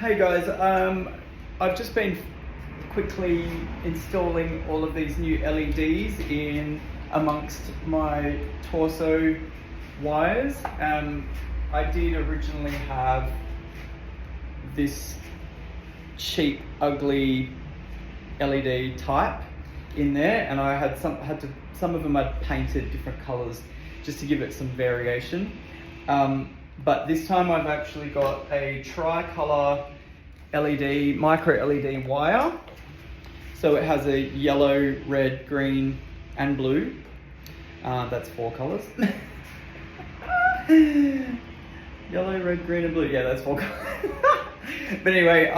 Hey guys, I've just been quickly installing all of these new LEDs in amongst my torso wires. I did originally have this cheap, ugly LED type in there, and I had some of them I'd painted different colors just to give it some variation. But this time I've actually got a tri-color LED, micro LED wire. So it has a yellow, red, green, and blue. That's 4 colors. Yellow, red, green, and blue. Yeah, that's 4 colors. But anyway,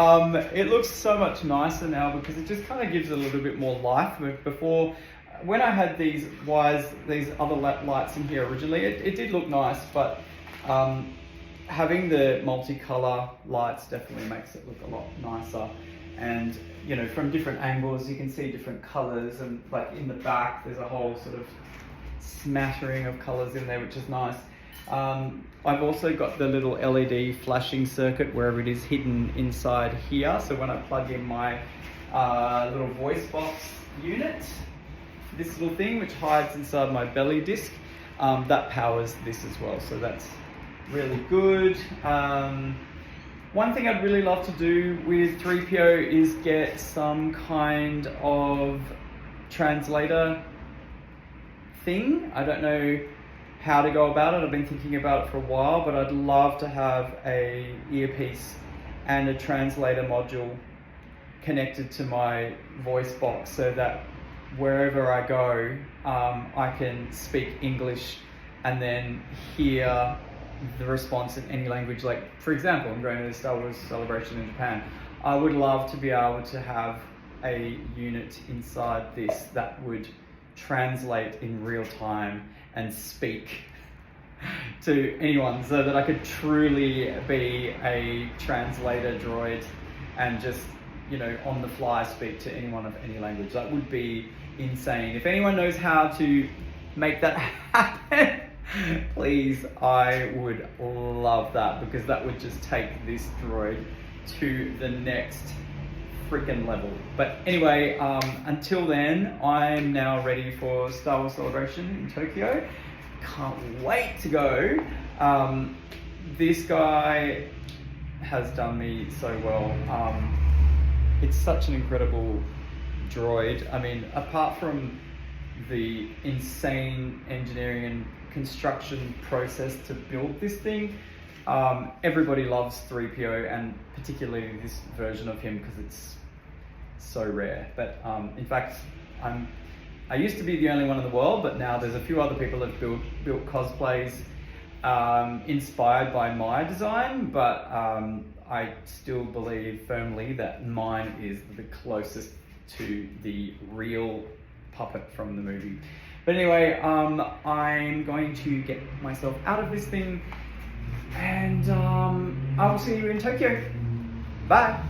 it looks so much nicer now because it just kind of gives it a little bit more life. Before, when I had these wires, these other lights in here originally, it did look nice, but having the multicolor lights definitely makes it look a lot nicer. And you know, from different angles you can see different colors, and like in the back there's a whole sort of smattering of colors in there, which is nice. I've also got the little LED flashing circuit wherever it is hidden inside here, so when I plug in my little voice box unit, this little thing which hides inside my belly disc, that powers this as well, so that's really good. One thing I'd really love to do with threepio is get some kind of translator thing. I don't know how to go about it. I've been thinking about it for a while, but I'd love to have a earpiece and a translator module connected to my voice box so that wherever I go, I can speak English and then hear the response in any language. Like, for example, I'm going to the Star Wars celebration in Japan. I would love to be able to have a unit inside this that would translate in real time and speak to anyone, so that I could truly be a translator droid and just, you know, on the fly speak to anyone of any language. That would be insane. If anyone knows how to make that happen, please, I would love that, because that would just take this droid to the next freaking level. But anyway, until then, I'm now ready for Star Wars Celebration in Tokyo. Can't wait to go. This guy has done me so well. It's such an incredible droid. I mean, apart from the insane engineering and construction process to build this thing, everybody loves threepio, and particularly this version of him because it's so rare. But in fact, I used to be the only one in the world, but now there's a few other people that have built cosplays inspired by my design, but I still believe firmly that mine is the closest to the real puppet from the movie. But anyway, I'm going to get myself out of this thing, and I will see you in Tokyo. Bye.